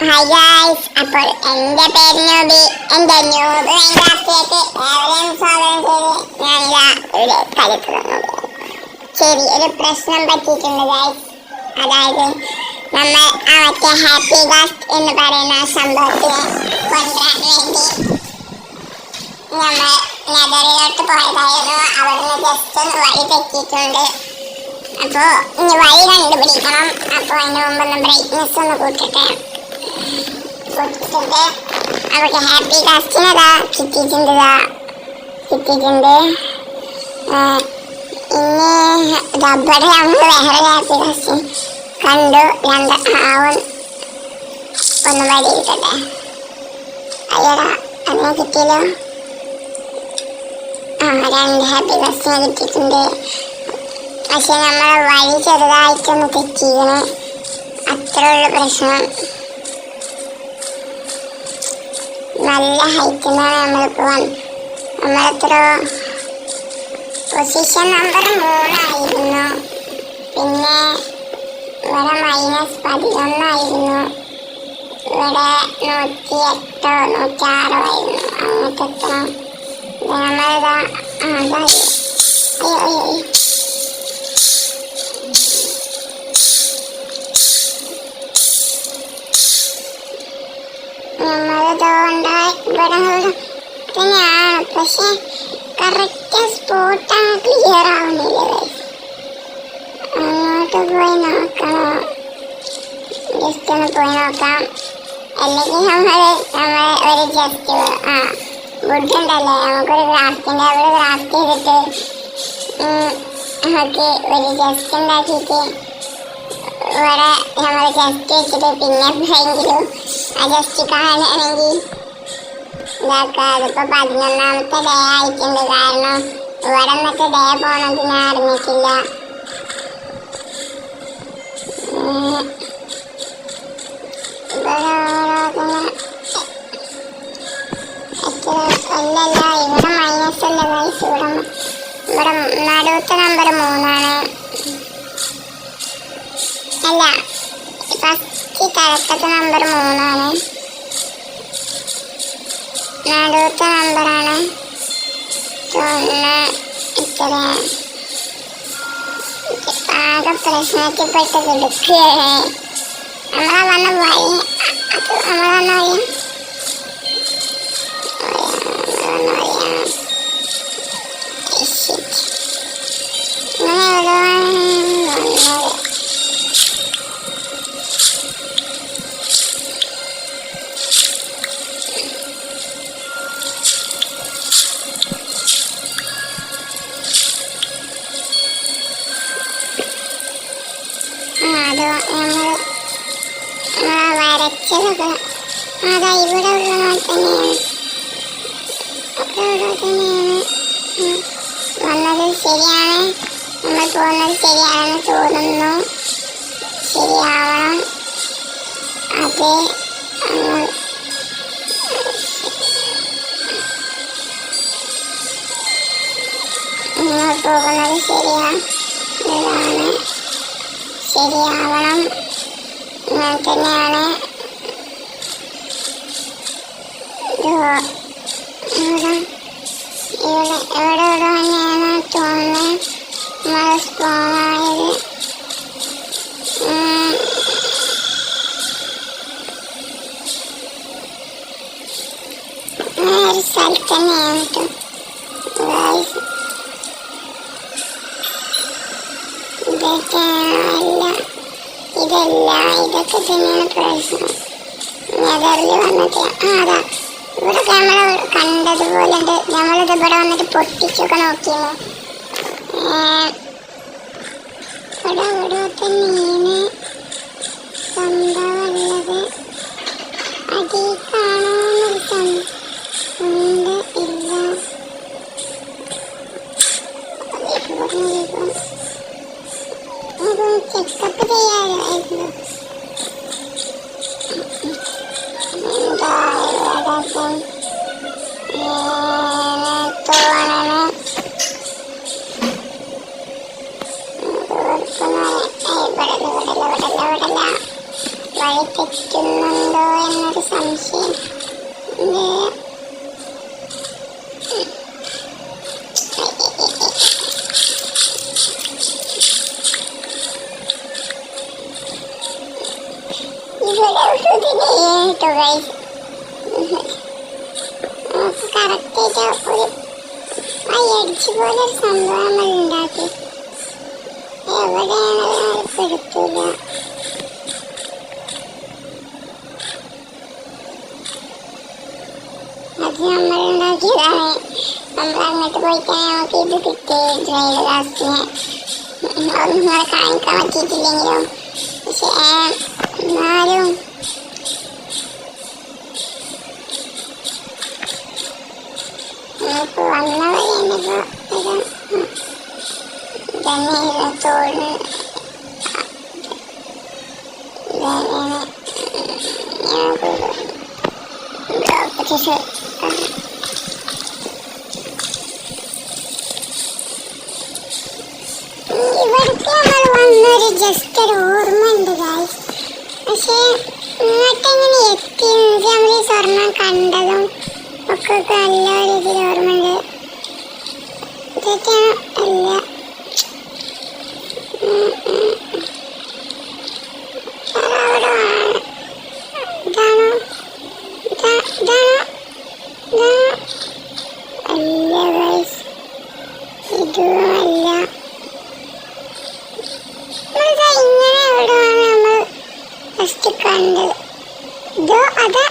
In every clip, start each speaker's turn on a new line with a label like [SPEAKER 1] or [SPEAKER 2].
[SPEAKER 1] Hi guys, അപ്പോൾ എൻ്റെ പേര് നൂബി. എൻ്റെ ന്യൂബ് ക്ലാസ്സിലേക്ക് ഏവരെയും സ്വാഗതം ചെയ്ത് ഞാനിതാ ഒരു കളി തുടങ്ങുന്നു. ശരി, ഒരു പ്രശ്നം പറ്റിയിട്ടുണ്ട് ഗായ്സ്. അതായത് നമ്മൾ ആ മറ്റേ ഹാപ്പി ഗാസ്റ്റ് എന്ന് പറയുന്ന സംഭവത്തിനെ കൊണ്ടുവരാൻ വേണ്ടി നമ്മൾ നെതറിലോട്ട് പോയതായിരുന്നു. അവിടുന്ന് ജസ്റ്റ് ഒന്ന് വഴി തെറ്റിയിട്ടുണ്ട്. അപ്പോൾ ഇനി വഴി കണ്ടുപിടിക്കണം. അപ്പോൾ അതിന് മുമ്പ് ഒന്ന് ബ്രൈറ്റ്നെസ് ഒന്ന് കൂട്ടട്ടെ. നമുക്ക് ഹാപ്പി കാസ്റ്റിനതാ കിട്ടിയിട്ടുണ്ട്. ഇനി റബ്ബർ നമ്മൾ വേറെ ഹാപ്പി കാസ്റ്റ് കണ്ടു. ഒന്ന് വരിയിട്ടട്ടെ. അയ്യടാ, അങ്ങനെ കിട്ടിയല്ലോ. രണ്ട് ഹാപ്പി കാസ്റ്റിനെ കിട്ടിയിട്ടുണ്ട്. പക്ഷെ നമ്മളെ വഴി ചെറുതായിട്ടൊന്ന് തെറ്റിയിരിക്കണേ. അത്രയുള്ള പ്രശ്നം. നല്ല ഹൈറ്റിലാണ് നമ്മളിപ്പോൾ നമ്മളെത്ര പൊസിഷൻ നമ്പർ 3 ആയിരുന്നു. പിന്നെ ഇവിടെ -11 ഇവിടെ 108 106 ആയിരുന്നു. അങ്ങനത്തെ എത്തണം. നമ്മളിതാ അതായി. അയ്യോ ഇവിടെ തന്നെയാണ്. പക്ഷെ കറക്റ്റ് സ്പോട്ടാണ് ക്ലിയർ ആവുന്നില്ല. അങ്ങോട്ട് പോയി നോക്കണം. ജസ്റ്റ് ഒന്ന് പോയി നോക്കാം. അല്ലെങ്കിൽ നമ്മൾ ഒരു ജസ്റ്റ് വുഡ് ഉണ്ടല്ലേ, നമുക്കൊരു ക്രാഫ്റ്റിൻ്റെ അവിടെ ക്രാഫ്റ്റ് ചെയ്തിട്ട് നമുക്ക് ഒരു ജസ്റ്റ് ഉണ്ടാക്കിയിട്ട് ഇവിടെ നമ്മൾ ജസ്റ്റ് വെച്ചിട്ട് പിന്നെ എപ്പോഴെങ്കിലും ആ ജസ്റ്റ് കാണുകയാണെങ്കിൽ ഇതാക്കാം. അതിപ്പോൾ 11ാമത്തെ ഡേ ആയിട്ടുണ്ട്. കാരണം ഇവിടെ നിന്നിട്ട് ഡേ പോണത് ഞാൻ അറിഞ്ഞിട്ടില്ല. അല്ലല്ല, ഇവിടെ മൈനസ് അല്ല ഗൈസ്. ഇവിടെ നടുവത്തെ നമ്പർ 3 അല്ല, ഫസ്റ്റ് തലക്കത്തെ നമ്പർ 3 നടുവത്തെ നമ്പറാണ്. ആകെ പ്രശ്നത്തിൽപ്പെട്ട് കിടക്കുകയാണ്. നമ്മളെ വന്ന വഴി വരച്ചതൊക്കെ അതാ ഇവിടെ ഉള്ള തന്നെയാണ്. വന്നത് ശരിയാണ്. നമ്മൾ പോകുന്നത് ശരിയാണെന്ന് തോന്നുന്നു. ശരിയാവണം. അത് നമ്മൾ പോകുന്നത് ശരിയാവണം. അങ്ങനെ തന്നെയാണ്. ഇവിടെ തന്നെയാണ് തോന്നുന്നത് നമ്മൾ സ്പോണായത്. ഒരു സ്ഥലത്ത് തന്നെയാണ് കേട്ടോ. ഇതൊക്കെ തന്നെയാണ് പ്രശ്നം. നെതറിൽ വന്നിട്ട് അതാ ഇവിടെയൊക്കെ നമ്മൾ കണ്ടതുപോലെ ഉണ്ട്. നമ്മളിത് ഇവിടെ വന്നിട്ട് പൊട്ടിച്ചൊക്കെ നോക്കിയിരുന്നു. ഇവിടെ തന്നെയാണ് സംഭവമുള്ളത്. അതിൽ കാണാനൊരു ഉണ്ട് ഇല്ല. ചെക്കപ്പ് ചെയ്യാമായിരുന്നു. ഇവിടെ വഴി തെറ്റുന്നുണ്ടോ എന്നൊരു സംശയം. ഇവിടെ കേട്ടോ ഗൈസ്, നമുക്ക് കറക്റ്റായിട്ട് ഒരു അടിച്ചു പോലെ ഒരു സംഭവം നമ്മൾ ഉണ്ടാക്കി. എവിടെയാണ് പെടുത്തില്ല. അത് നമ്മൾ ഉണ്ടാക്കിയതാണ്. നമ്മൾ അങ്ങോട്ട് പോയിട്ടാണ് നമുക്ക് ഇത് കിട്ടിയത്. ഡ്രൈവർ ലാസ്റ്റിന് അത് നിങ്ങളെ കാണിക്കാൻ പറ്റിയിട്ടില്ലെങ്കിലും പക്ഷേ എന്നാലും നമുക്ക് വന്ന വഴി തന്നെ തോളിന് ഇവിടേക്ക് നമ്മൾ വന്നൊരു ജസ്റ്റ് ഒരു ഓർമ്മ ഉണ്ട് ഗൈസ്. പക്ഷേ ഇങ്ങോട്ടെങ്ങനെ എത്തിയെന്ന് നമ്മൾ ഈ സ്വർണം കണ്ടതും ഒക്കെ നല്ല രീതിയിൽ ഓർമ്മയുണ്ട്. ഇതൊക്കെ അല്ല കണ്ടത്. ഇതോ അത്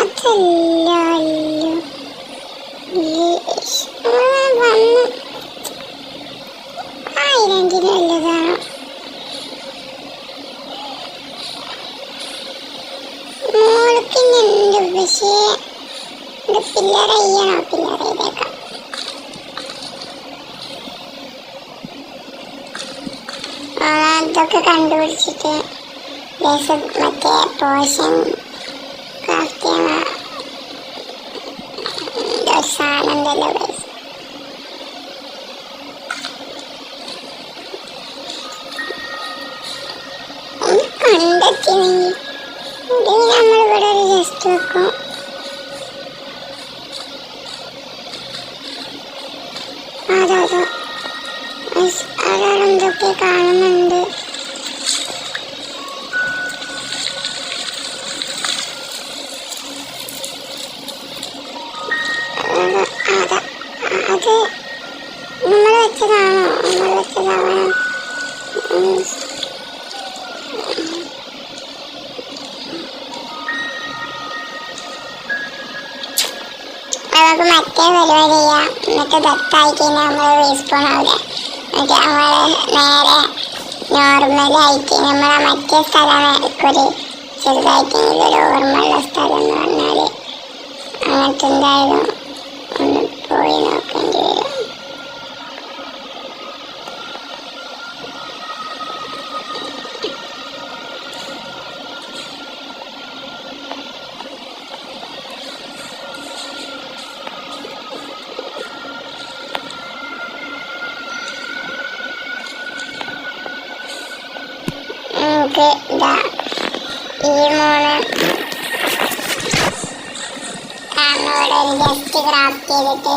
[SPEAKER 1] അതല്ലോ വന്ന് 1000 കിലോ ഉള്ളതാണ്. മോൾക്കിന്നുണ്ട്, പക്ഷേ ഇത് പില്ലർ ചെയ്യണോ? പില്ലർ ചെയ്തേക്കാം. അതൊക്കെ കണ്ടുപിടിച്ചിട്ട് മറ്റേ പോഷൻ ക്രാഫ്റ്റ് ചെയ്യണ ഒരു സാധനം ഉണ്ടല്ലോ ഗൈസ്. ഒന്ന് കണ്ടെത്തിനെങ്കിൽ നമ്മളിവിടെ ഒരു ജസ്റ്റ് വെക്കും. അതെന്തൊക്കെ കാണുന്നുണ്ട്. അത് നമ്മൾ വെച്ചതാണോ? നമ്മൾ വെച്ചതാണോ? നമുക്ക് മറ്റേ പരിപാടി ചെയ്യാം. എന്നിട്ട് ദത്തായി കഴിഞ്ഞാൽ നമ്മൾ റീസ്പോൺ ആവില്ല. എന്നിട്ട് നമ്മൾ നേരെ നോർമലായിട്ട് നമ്മളെ മറ്റേ സ്ഥലമൊരു ചെറുതായിട്ടെങ്കിലും ഒരു ഓർമ്മയുള്ള സ്ഥലം എന്ന് പറഞ്ഞാൽ അങ്ങനത്തെ എന്തായാലും ഒന്ന് പോയി നോക്കേണ്ടി വരും. നമുക്ക് ഇതാ ഈ 3 ഇവിടെ ഒരു ജസ്റ്റ് ക്രാഫ്റ്റ് ചെയ്തിട്ട്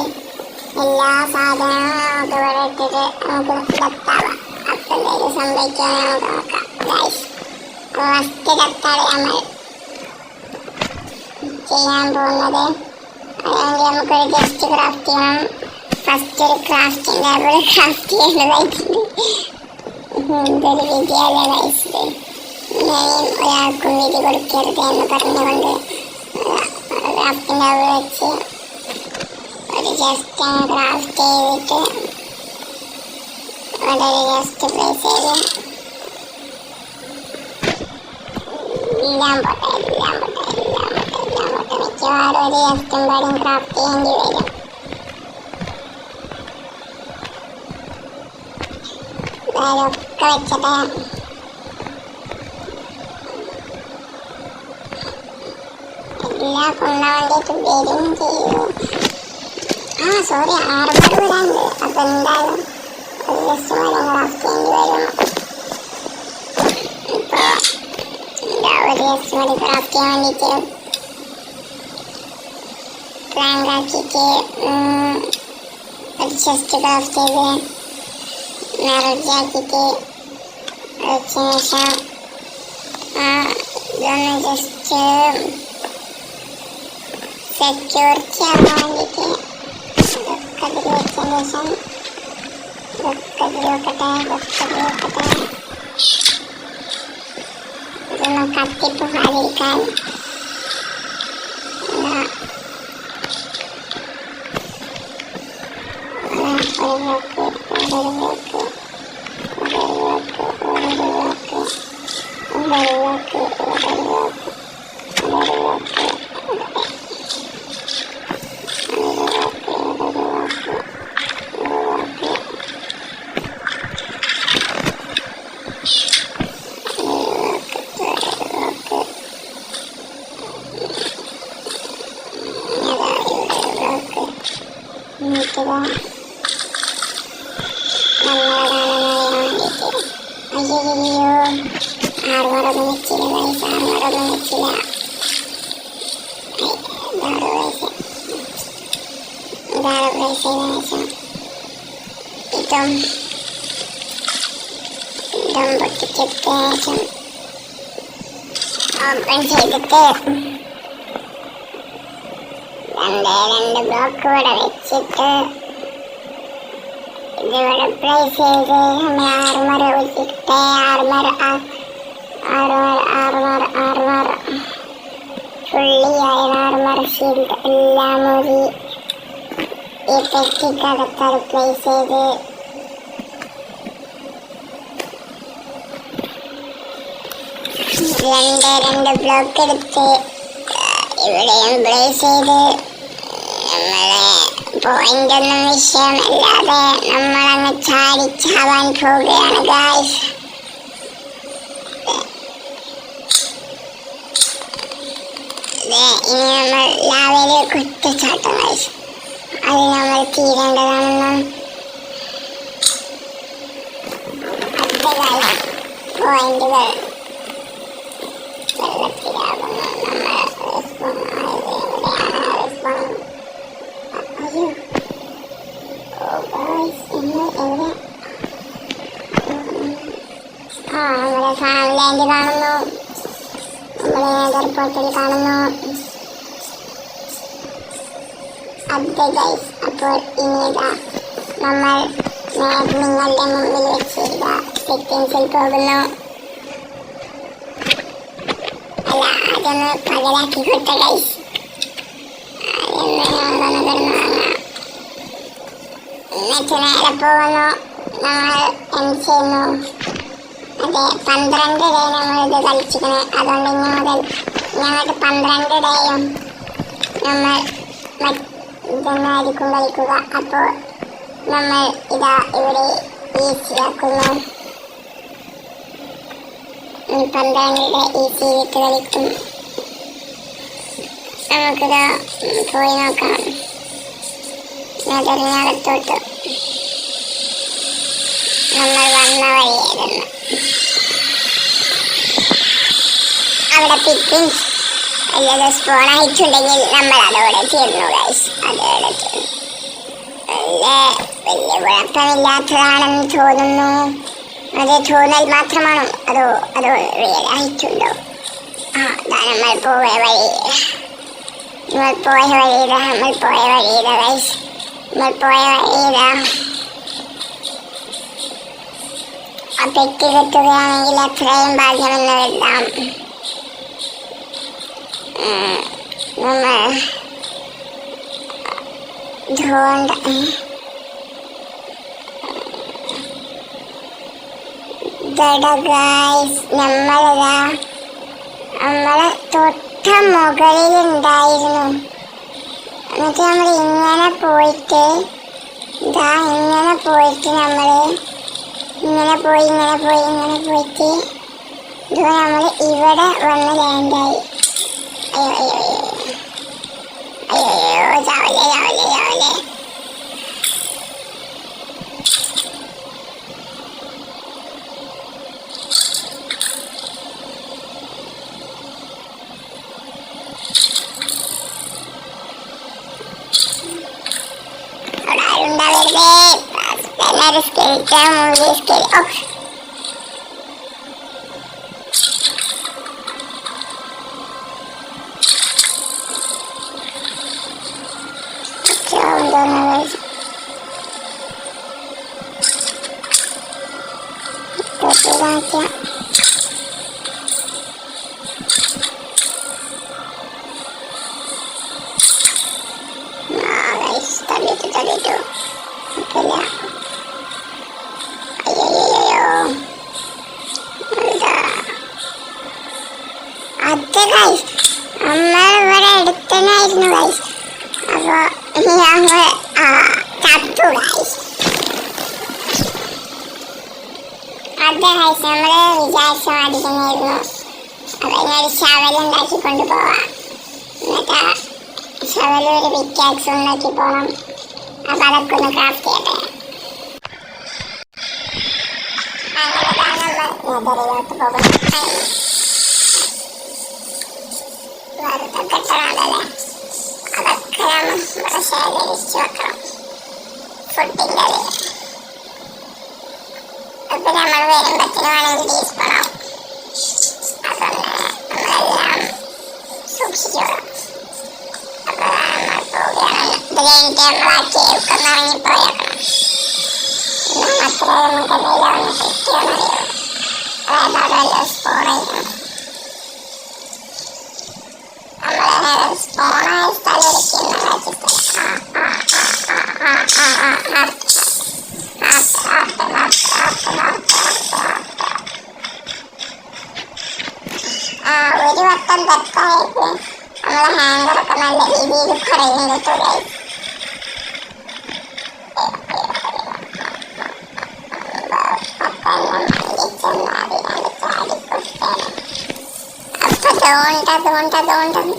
[SPEAKER 1] എല്ലാ സാധനങ്ങളും നമുക്ക് ഇവിടെ ഇട്ടിട്ട് നമുക്ക് ദത്താവാം. അപ്പം എന്തെങ്കിലും സംഭവിക്കുകയാണെങ്കിൽ നമുക്ക് നോക്കാം ഗൈസ്. ഫസ്റ്റ് ദത്താണ് നമ്മൾ ചെയ്യാൻ പോകുന്നത്. അല്ലെങ്കിൽ നമുക്കൊരു ജസ്റ്റ് ക്രാഫ്റ്റ് ചെയ്യണം. ഫസ്റ്റ് ഒരു ക്രാഫ്റ്റിംഗ് ടേബിൾ ക്രാഫ്റ്റ് ചെയ്യേണ്ടതായിട്ടുണ്ട്. ഇതൊരു വിധിയല്ല ഗൈസ്. ഇനിയും ഒരാൾക്കും വിധി കൊടുക്കരുത് എന്ന് പറഞ്ഞുകൊണ്ട് ക്രാഫ്റ്റിംഗ് ടേബിൾ വെച്ച് ഒരു ജസ്റ്റ് ക്രാഫ്റ്റ് ചെയ്തിട്ട് അവിടെ ഒരു ജസ്റ്റ് പ്ലേസ് ചെയ്ത് എല്ലാം പോട്ടെ മിക്കവാറും ഒരു ജസ്റ്റും പാടും ക്രാഫ്റ്റ് ചെയ്യേണ്ടി വരും. അതൊക്കെ വെച്ചിട്ട് എല്ലാ കൊണ്ടാവേണ്ടിയിട്ട് വരും ചെയ്തു. സോറി 6 വരാനുണ്ട്. അപ്പം എന്തായാലും അത് ജസ്റ്റ് ക്രാഫ്റ്റ് ചെയ്യേണ്ടി വരും. ഇപ്പോൾ ഒരു ജസ്റ്റ് മതി ക്രാഫ്റ്റ് ചെയ്യാൻ വേണ്ടിയിട്ട്. പ്ലാങ്ക് ആക്കിയിട്ട് ഒരു ചെസ്റ്റ് ക്രാഫ്റ്റ് ചെയ്ത് നിറച്ചാക്കിയിട്ട് വെച്ചതിന് ശേഷം ഇതൊന്ന് ജസ്റ്റ് സെക്യൂരിറ്റി ആവാൻ വേണ്ടിയിട്ട് ഇതൊക്കെ അതിൽ വെച്ചതിന് ശേഷം ഇതൊക്കെ അതിൽ വെക്കട്ടെ. ഇതൊന്ന് കത്തിപ്പോകാതിരിക്കാൻ ആറുമറൊന്നും വെച്ചില്ല. ഇതും പൊട്ടിച്ചിട്ട് ശേഷം ഓപ്പൺ ചെയ്തിട്ട് രണ്ട് ബ്ലോക്ക് ഇവിടെ വെച്ചിട്ട് ഇതിവിടെ പ്ലേസ് ചെയ്ത് നമ്മൾ ആറുമറ വെച്ചിട്ട് ആറുമറ ഫുള്ളിയായ ആറുമറ ഷീൽഡ് എല്ലാം മതി. ഈ പെട്ടിക്കകത്ത് പ്ലേസ് ചെയ്ത് രണ്ട് ബ്ലോക്ക് എടുത്ത് ഇവിടെയും പ്ലേസ് ചെയ്ത് നമ്മളെ പോയിന്റ് ഒന്നും വിഷയമല്ലാതെ നമ്മളങ്ങ് ചാടിച്ചാവാൻ പോവുകയാണ് ഗായ്സ്. ഇനി നമ്മൾ ലാവയില് കുറ്റച്ചാട്ടം ഗായ്സ്. അത് നമ്മൾ തീരേണ്ടതാണെന്നും പോയിന്റുകൾ വെള്ളത്തിലാകുന്നു. നമ്മുടെ ഫാം ലാൻഡ് കാണുന്നു, നമ്മുടെ എയർപോർട്ടിൽ കാണുന്നു. അതെ ഗൈസ്, അപ്പോൾ ഇനിതാ നമ്മൾ നിങ്ങളുടെ മുമ്പിൽ വെച്ചിരുന്ന സെറ്റിങ്സിൽ പോകുന്നു. അല്ല, അതൊന്ന് പകലാക്കി കൊടുത്ത ഗൈസ്. എന്നിട്ട് നേരെ പോകുന്നു. നമ്മൾ എന്ത് ചെയ്യുന്നു? അതെ, 12 ഡേ നമ്മളിത് കളിച്ചിരിക്കണേ. അതുകൊണ്ട് ഇനി മുതൽ ഞങ്ങൾക്ക് 12 ഡേയും നമ്മൾ ഇതൊന്നായിരിക്കും കളിക്കുക. അപ്പോൾ നമ്മൾ ഇതാ ഇവിടെ ഈസിയാക്കുന്നു. 12 ഡേ ഈസി വിട്ട് കളിക്കും. നമുക്കിതാ പോയി നോക്കാം നെതറിനകത്തോട്ട്. നമ്മൾ വന്ന വഴിയായിരുന്നു. അവിടെ പിക്കിൻസ് അല്ലാതെ സ്പോൺ ആയിട്ടുണ്ടെങ്കിൽ നമ്മൾ അതോടെ തീർന്നു ഗൈസ്. അതോടെ തീർന്നു. വലിയ കുഴപ്പമില്ലാത്തതാണെന്ന് തോന്നുന്നു. അത് തോന്നൽ മാത്രമാണോ അതോ റിയൽ ആയിട്ടുണ്ടോ? നമ്മൾ പോയ വഴി ഗൈസ്. നമ്മൾ പോയ വഴിയിതാ. ആ പെട്ടി കെട്ടുകയാണെങ്കിൽ അത്രയും ഭാഗ്യമെന്ന് എഴുതാം. നമ്മൾ നമ്മളെ തൊട്ട മുകളിലുണ്ടായിരുന്നു. എന്നിട്ട് നമ്മൾ ഇങ്ങനെ പോയിട്ട് നമ്മൾ ഇങ്ങനെ പോയിട്ട് ഇത് നമ്മൾ ഇവിടെ വന്ന് ലാൻഡായി. അയ്യോ ചാവല്ലേ. skeleton, movie skeleton. നമ്മളിവിടെ അടുത്തനായിരുന്നു ഗൈസ്. അപ്പൊ ഞങ്ങൾ ചത്തു ഗൈസ്. അത് ഗൈസ് നമ്മള് വിചാരിച്ച മാതിരി തന്നെയായിരുന്നു. അപ്പൊ ഇനി ശവലുണ്ടാക്കി കൊണ്ടുപോവാം. എന്നിട്ട് ശവലൊരു പിക്കാക്സ് ഉണ്ടാക്കി പോകണം. അപ്പൊ അതൊക്കെ ഒന്ന് ക്രാഫ്റ്റ് ചെയ്യട്ടെ. അങ്ങനെ നെതറിലോട്ട് പോകും. വെറുതെ കെട്ടണമല്ലേ, അതൊക്കെ നമ്മൾ ഇവിടെ ശേഖരിച്ചു വെക്കണം. ഫുഡിൻ്റെ ഇപ്പൊ നമ്മൾ വരുമ്പത്തിന് വേണമെങ്കിൽ ടീസ്പൂണാവും. അതൊന്ന് നമ്മളെല്ലാം സൂക്ഷിച്ചോളാം. അപ്പൊ നമ്മൾ പോവുകയാണ്. ഇത് കഴിഞ്ഞിട്ട് നമ്മൾ ആ കേൾക്കൊന്ന് ഇറങ്ങിപ്പോയേക്കണം. അത്ര നമുക്ക് എന്തെങ്കിലും കിട്ടിയോന്നറിയോ? അതായത് അതല്ല സ്പോണായിരുന്നു. നമ്മളെ സ്പോണായ സ്ഥലം ഇരിക്കുന്ന ഒരു വട്ടം തെറ്റായിട്ട് നമ്മളെ ഹാങ്കറൊക്കെ നല്ല രീതിയിൽ പറയുന്നത് തുകയായി. അപ്പൊ അതുകൊണ്ട് സ്പോണായത് പോണ്ട എന്ന്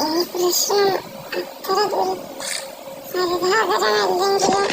[SPEAKER 1] ഈ പ്രശ്നം അത്ര ഹരിതാകരമല്ലെങ്കിലും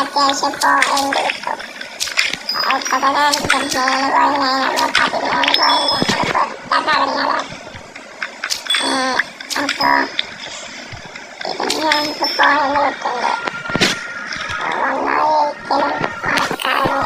[SPEAKER 1] അത്യാവശ്യം പോയിന്റ് കിട്ടും. ഇപ്പൊ തന്നെ 3 പോയിന്റ് 13 പോയിന്റ് തുടങ്ങിയത്. അപ്പൊ ഇതിന് ഞങ്ങൾക്ക് പോയിന്റ് കിട്ടുന്നുണ്ട്. ഒരിക്കലും മറക്കാതെ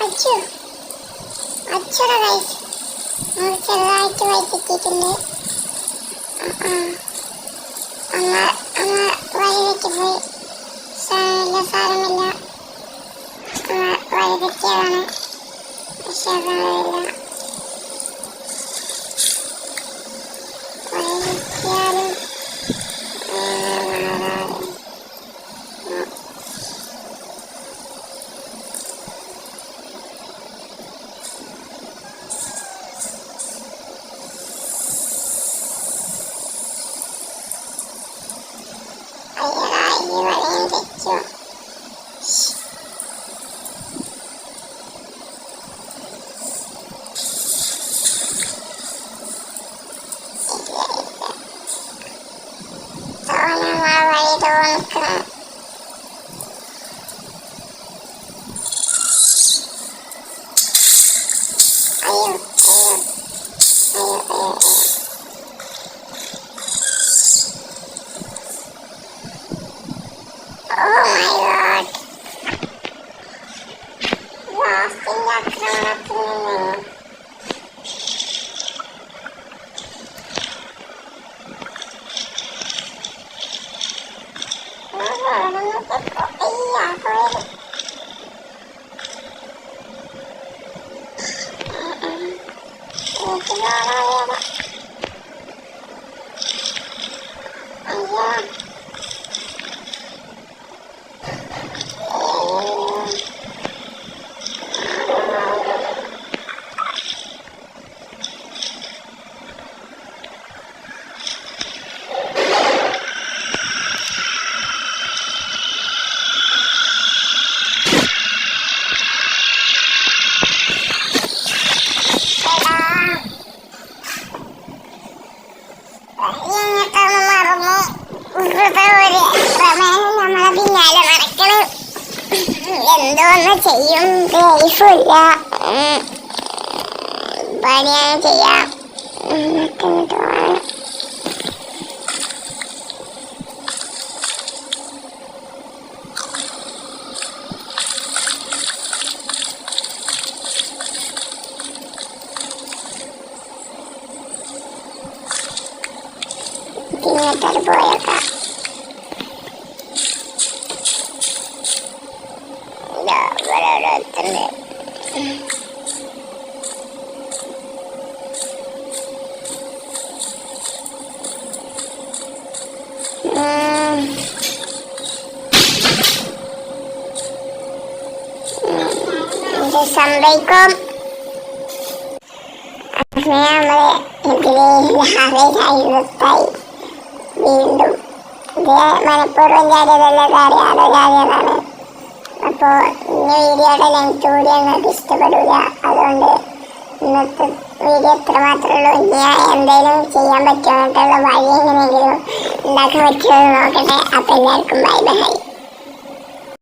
[SPEAKER 1] അച്ചു അച്ചുടെ ഗൈസ് ചെറുതായിട്ട് വൈകിട്ടിട്ടുണ്ട്. അമ്മ വഴി തെറ്റിപ്പോയി. സാരമില്ല, വഴി തെറ്റിയതാണ്. പക്ഷെ അതറിയില്ല, വഴി തെറ്റിയാലും എന്തോന്ന് ചെയ്യും, ലൈഫില്ല, പണിയാണ് ചെയ്യാം. ഇങ്ങോട്ടത് പോയേക്കാം. എത്തണ്ടേ ഇത് സംഭവിക്കും. നമ്മള് ഇതിലായി വീണ്ടും ഇത് മനഃപൂർവ്വം ചാടിയതല്ല, ചാടിയതാണ്. അപ്പോൾ ഇന്ന വീഡിയോയുടെ ലെങ്ത് കൂടി നിങ്ങൾക്ക് ഇഷ്ടപ്പെടില്ല. അതുകൊണ്ട് ഇന്നത്തെ വീഡിയോ എത്ര മാത്രമേ ഉള്ളൂ. ഇനി എന്തെങ്കിലും ചെയ്യാൻ പറ്റുമോ വഴി എങ്ങനെയെങ്കിലും ഉണ്ടാക്കാൻ പറ്റുമോ നോക്കട്ടെ. അപ്പോൾ എല്ലാവർക്കും ബൈ ബൈ.